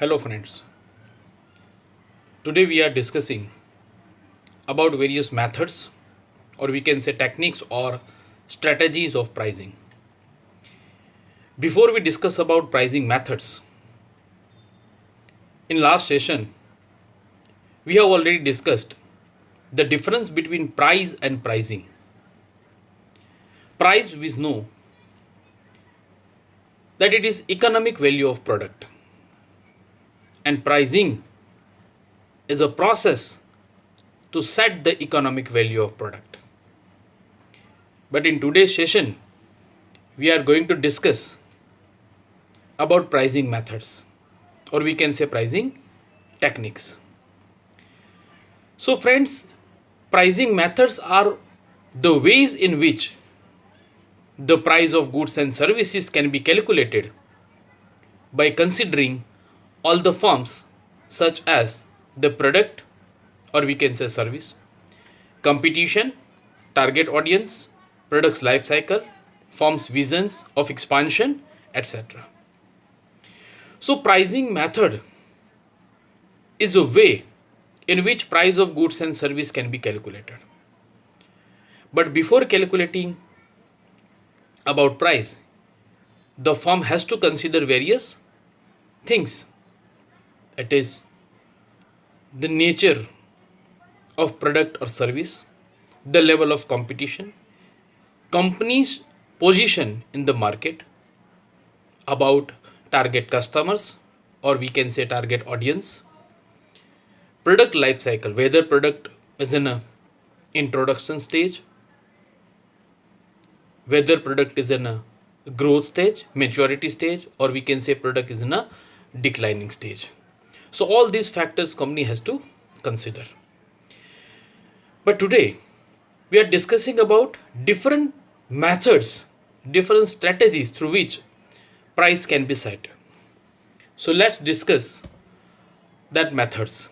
Hello friends. Today we are discussing about various methods or we can say techniques or strategies of pricing. Before we discuss about pricing methods, in last session we have already discussed the difference between price and pricing. Price we know that it is economic value of product and pricing is a process to set the economic value of product. But in today's session we are going to discuss about pricing methods or we can say pricing techniques. So friends, pricing methods are the ways in which the price of goods and services can be calculated by considering all the forms such as the product or we can say service, competition, target audience, product's life cycle, firm's visions of expansion, etc. So pricing method is a way in which price of goods and service can be calculated. But before calculating about price, the firm has to consider various things. It is the nature of product or service, the level of competition, company's position in the market, about target customers or we can say target audience, product life cycle, whether product is in a introduction stage, whether product is in a growth stage, maturity stage, or we can say product is in a declining stage. So all these factors company has to consider. But today we are discussing about different methods, different strategies through which price can be set. So let's discuss that methods.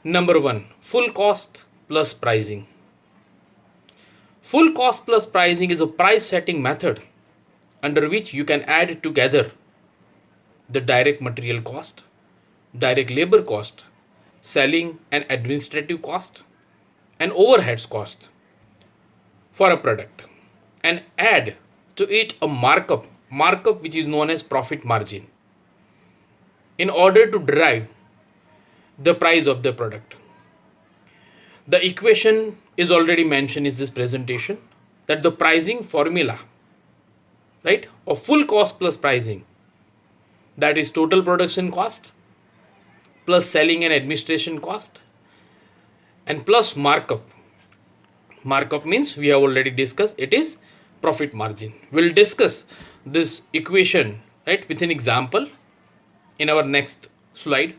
Number 1, full cost plus pricing. Full cost plus pricing is a price setting method under which you can add together the direct material cost, direct labor cost, selling and administrative cost, and overheads cost for a product and add to it a markup which is known as profit margin in order to derive the price of the product. The equation is already mentioned in this presentation that the pricing formula, right, of full cost plus pricing, that is total production cost plus selling and administration cost and plus markup. Markup means we have already discussed it is profit margin. We'll discuss this equation, right, with an example in our next slide,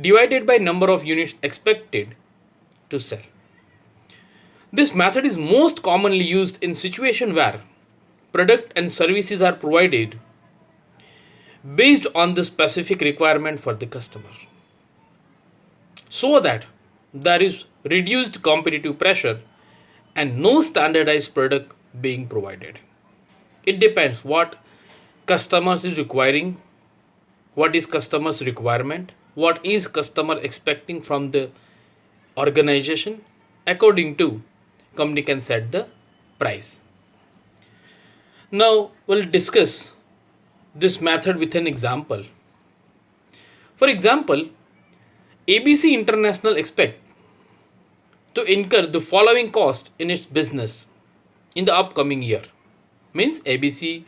divided by number of units expected to sell. This method is most commonly used in situation where product and services are provided based on the specific requirement for the customer, so that there is reduced competitive pressure and no standardized product being provided. It depends what customers is requiring, what is customers requirement, what is customer expecting from the organization. According to company can set the price. Now we'll discuss this method with an example. For example, ABC International expect to incur the following cost in its business in the upcoming year. Means ABC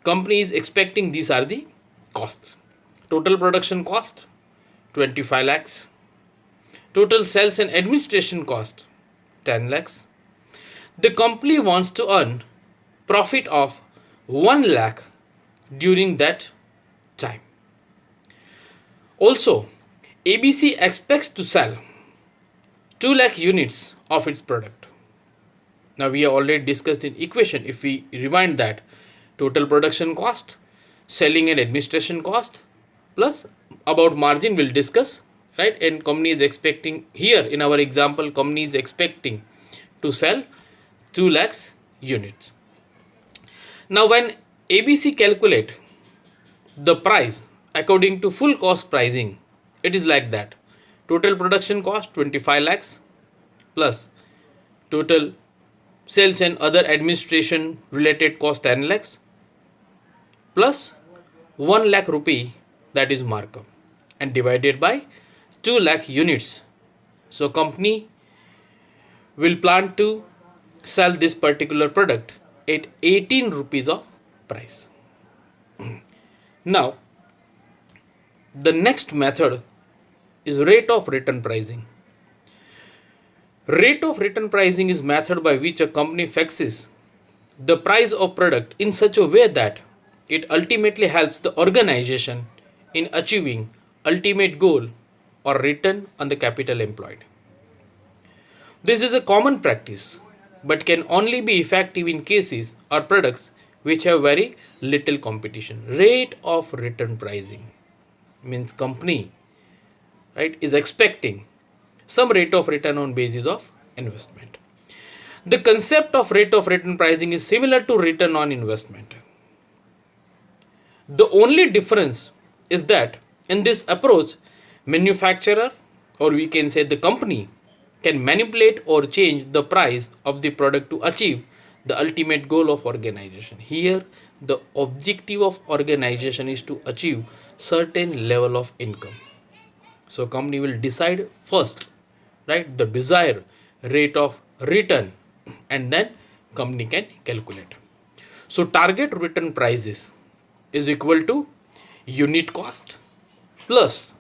company is expecting these are the costs. Total production cost 25 lakhs. Total sales and administration cost 10 lakhs. The company wants to earn profit of 1 lakh during that time. Also, ABC expects to sell 2 lakh units of its product. Now we have already discussed in equation. If we rewind that, total production cost, selling and administration cost, plus about margin we'll discuss, right? And company is expecting, here in our example, company is expecting to sell 2 lakhs units. Now when ABC calculate the price according to full cost pricing, it is like that. Total production cost 25 lakhs plus total sales and other administration related cost 10 lakhs plus 1 lakh rupee, that is markup, and divided by 2 lakh units. So company will plan to sell this particular product at 18 rupees of price. Now the next method is rate of return pricing. Rate of return pricing is method by which a company fixes the price of product in such a way that it ultimately helps the organization in achieving ultimate goal or return on the capital employed. This is a common practice but can only be effective in cases or products which have very little competition. Rate of return pricing means company, right, is expecting some rate of return on basis of investment. The concept of rate of return pricing is similar to return on investment. The only difference is that in this approach, manufacturer, or we can say the company, can manipulate or change the price of the product to achieve the ultimate goal of organization. Here the objective of organization is to achieve certain level of income. So company will decide first, right, the desired rate of return, and then company can calculate. So target return prices is equal to unit cost plus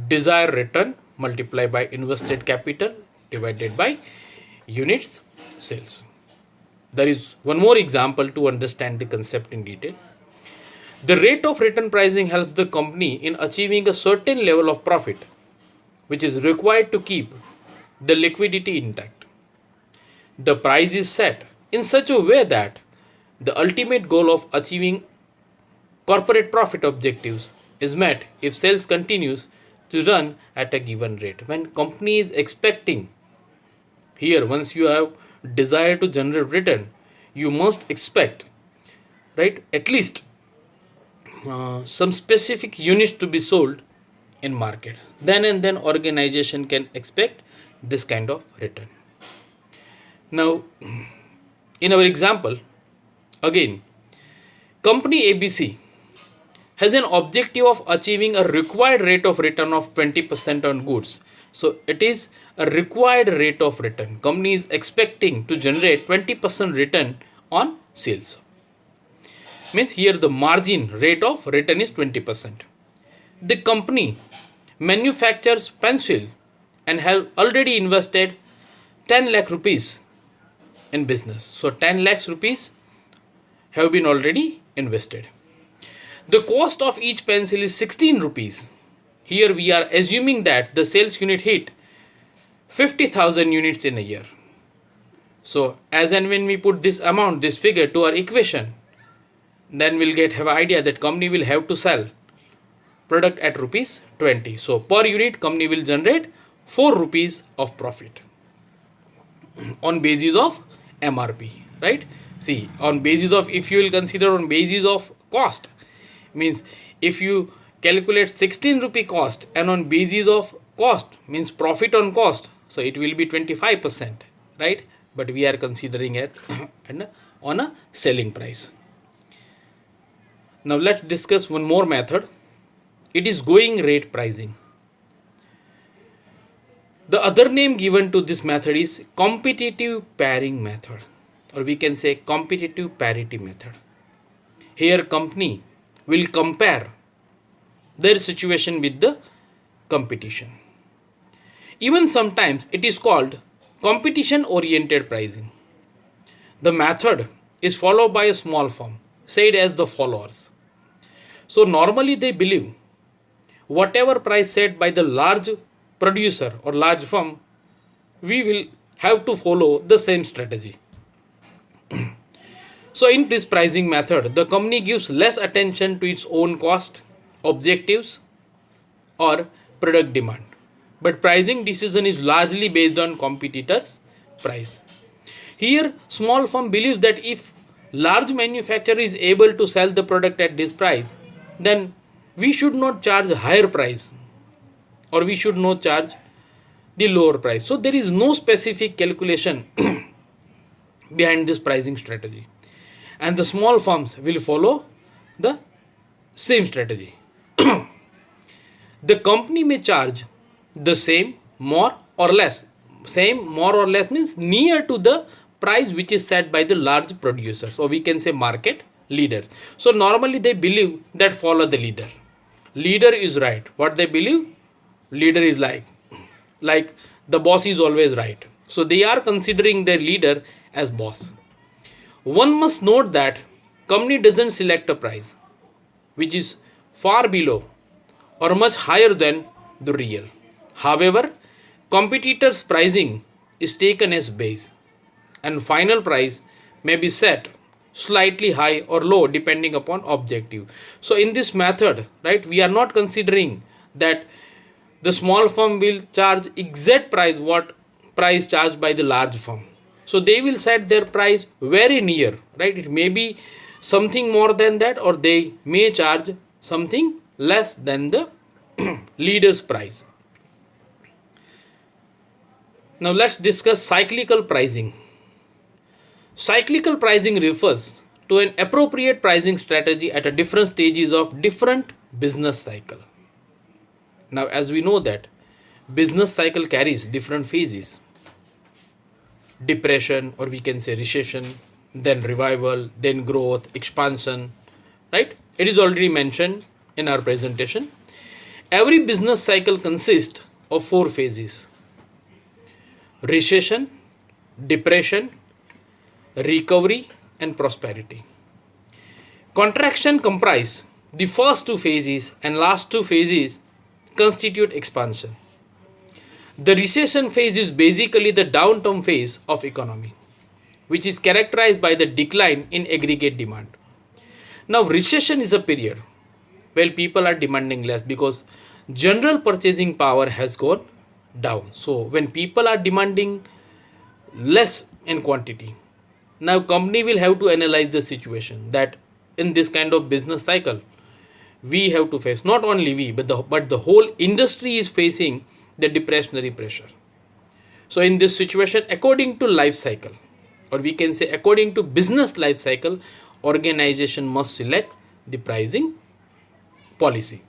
desired return multiplied by invested capital divided by units sales. There is one more example to understand the concept in detail. The rate of return pricing helps the company in achieving a certain level of profit which is required to keep the liquidity intact. The price is set in such a way that the ultimate goal of achieving corporate profit objectives is met if sales continues to run at a given rate. When company is expecting, here once you have desire to generate return, you must expect, right, at least some specific units to be sold in market. Then and then organization can expect this kind of return. Now in our example, again, company ABC has an objective of achieving a required rate of return of 20% on goods. So it is a required rate of return. Company is expecting to generate 20% return on sales. Means here the margin rate of return is 20%. The company manufactures pencil and have already invested 10 lakh rupees in business. So 10 lakhs rupees have been already invested. The cost of each pencil is 16 rupees. Here we are assuming that the sales unit hit 50,000 units in a year. So as and when we put this amount, this figure to our equation, then we'll have an idea that company will have to sell product at rupees 20. So per unit company will generate 4 rupees of profit on basis of MRP, right? See, on basis of, if you will consider on basis of cost, means if you calculate 16 rupee cost and on basis of cost means profit on cost, so it will be 25%, right? But we are considering it on a selling price. Now let's discuss one more method. It is going rate pricing. The other name given to this method is competitive pairing method, or we can say competitive parity method. Here company will compare their situation with the competition. Even sometimes it is called competition oriented pricing. The method is followed by a small firm, said as the followers. So normally they believe whatever price set by the large producer or large firm, we will have to follow the same strategy. So in this pricing method, the company gives less attention to its own cost, objectives or product demand. But pricing decision is largely based on competitors' price. Here, small firm believes that if large manufacturer is able to sell the product at this price, then we should not charge a higher price or we should not charge the lower price. So there is no specific calculation behind this pricing strategy, and the small firms will follow the same strategy. The company may charge the same, more or less. Same, more or less means near to the price which is set by the large producers, or we can say market leader. So normally they believe that follow the leader. Leader is right. What they believe, leader is like the boss is always right. So they are considering their leader as boss. One must note that company doesn't select a price which is far below or much higher than the real. However, competitors' pricing is taken as base, and final price may be set slightly high or low depending upon objective. So in this method, right, we are not considering that the small firm will charge exact price what price charged by the large firm. So they will set their price very near, right? It may be something more than that, or they may charge something less than the leader's price. Now let's discuss cyclical pricing. Cyclical pricing refers to an appropriate pricing strategy at a different stages of different business cycle. Now as we know that business cycle carries different phases: depression, or we can say recession, then revival, then growth, expansion, right? It is already mentioned in our presentation. Every business cycle consists of 4 phases: recession, depression, recovery, and prosperity. Contraction comprise the first 2 phases, and last 2 phases constitute expansion. The recession phase is basically the downturn phase of economy, which is characterized by the decline in aggregate demand. Now recession is a period where people are demanding less because general purchasing power has gone down. So when people are demanding less in quantity, now company will have to analyze the situation that in this kind of business cycle we have to face, not only we but the whole industry is facing the deflationary pressure. So in this situation, according to life cycle, or we can say according to business life cycle, organization must select the pricing policy.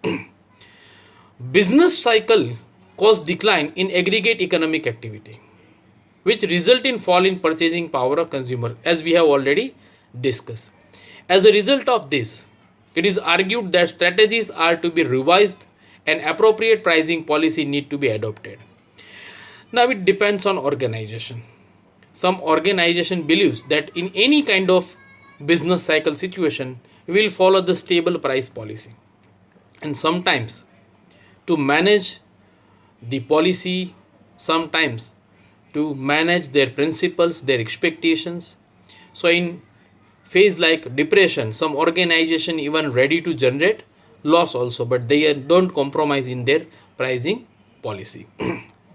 Business cycle cause decline in aggregate economic activity, which result in fall in purchasing power of consumer, as we have already discussed. As a result of this, it is argued that strategies are to be revised and appropriate pricing policy need to be adopted. Now it depends on organization. Some organization believes that in any kind of business cycle situation, we will follow the stable price policy. And sometimes to manage the policy, sometimes to manage their principles, their expectations. So in phase like depression, some organization even ready to generate loss also, but they don't compromise in their pricing policy.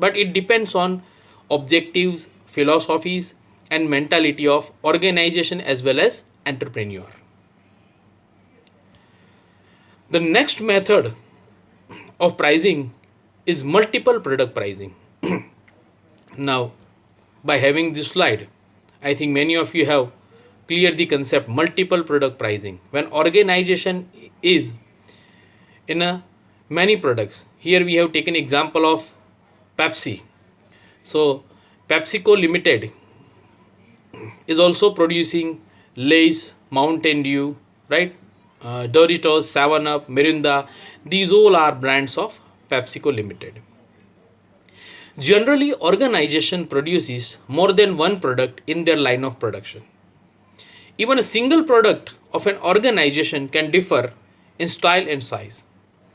But it depends on objectives, philosophies, and mentality of organization as well as entrepreneur. The next method of pricing is multiple product pricing. Now, by having this slide, I think many of you have cleared the concept multiple product pricing. When organization is in a many products, here we have taken example of Pepsi. So PepsiCo Limited is also producing Lay's, Mountain Dew, right? Doritos, 7-Up, Mirinda. These all are brands of PepsiCo Limited. Generally, organization produces more than one product in their line of production. Even a single product of an organization can differ in style and size.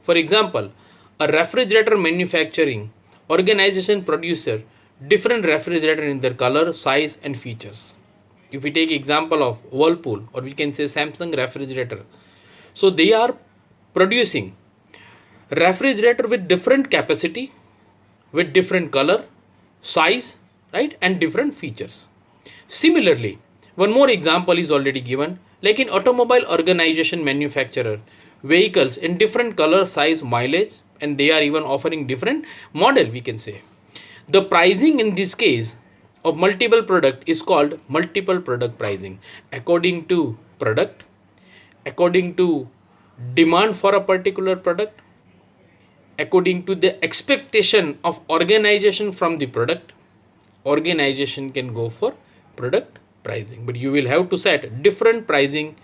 For example, a refrigerator manufacturing organization produces different refrigerator in their color, size, and features. If we take example of Whirlpool, or we can say Samsung refrigerator, so they are producing refrigerator with different capacity, with different color, size, right, and different features. Similarly, one more example is already given. Like in automobile organization manufacturer vehicles in different color, size, mileage, and they are even offering different model, we can say. The pricing in this case of multiple product is called multiple product pricing, according to product, according to demand for a particular product, according to the expectation of organization from the product. Organization can go for product pricing, but you will have to set different pricing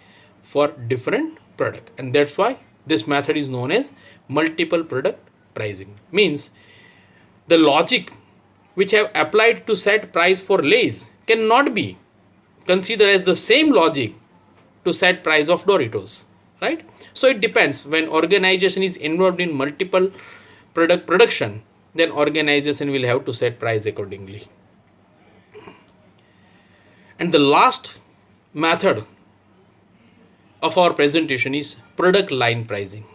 for different product, and that's why this method is known as multiple product pricing. Means the logic which have applied to set price for Lay's cannot be considered as the same logic to set price of Doritos, right? So it depends. When organization is involved in multiple product production, then organization will have to set price accordingly. And the last method of our presentation is product line pricing.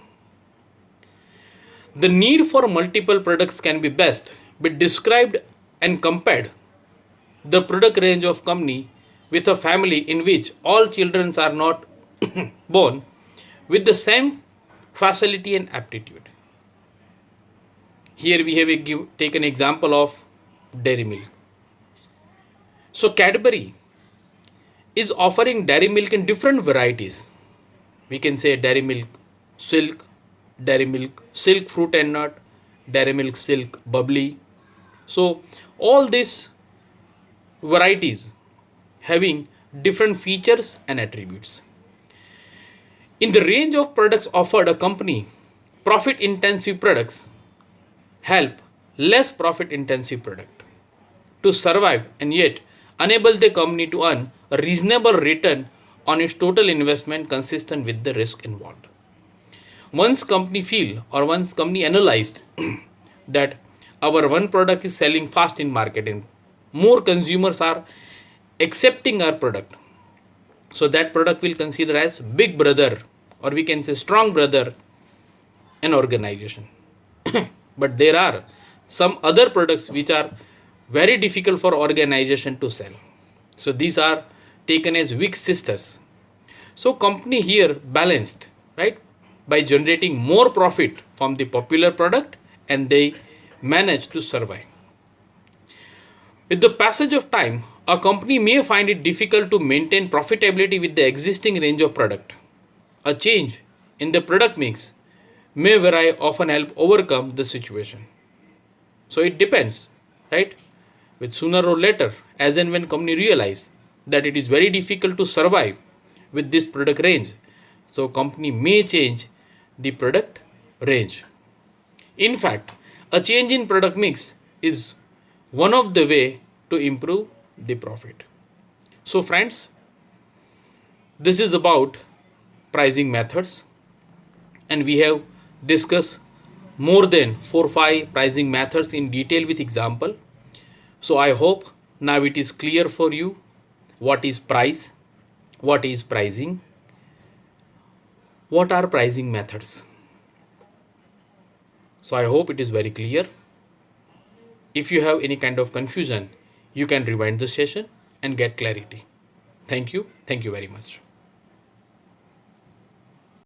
The need for multiple products can be best be described and compared the product range of company with a family in which all children are not born with the same facility and aptitude. Here we have take an example of dairy milk. So Cadbury is offering dairy milk in different varieties. We can say dairy milk silk fruit and nut, dairy milk silk bubbly. So all these varieties having different features and attributes. In the range of products offered, a company profit intensive products help less profit intensive product to survive and yet enable the company to earn a reasonable return on its total investment consistent with the risk involved. Once company feel or once company analyzed that our one product is selling fast in market and more consumers are accepting our product, so that product will consider as big brother, or we can say strong brother, an organization. But there are some other products which are very difficult for organization to sell, so these are taken as weak sisters. So company here balanced, right, by generating more profit from the popular product, and they manage to survive. With the passage of time, a company may find it difficult to maintain profitability with the existing range of product. A change in the product mix may vary, often help overcome the situation. So it depends, right? With sooner or later, as and when company realize that it is very difficult to survive with this product range, so company may change the product range. In fact, a change in product mix is one of the way to improve the profit. So friends, this is about pricing methods, and we have discussed more than 4-5 pricing methods in detail with example. So I hope now it is clear for you what is price, what is pricing, what are pricing methods. So I hope it is very clear. If you have any kind of confusion, you can rewind the session and get clarity. Thank you very much.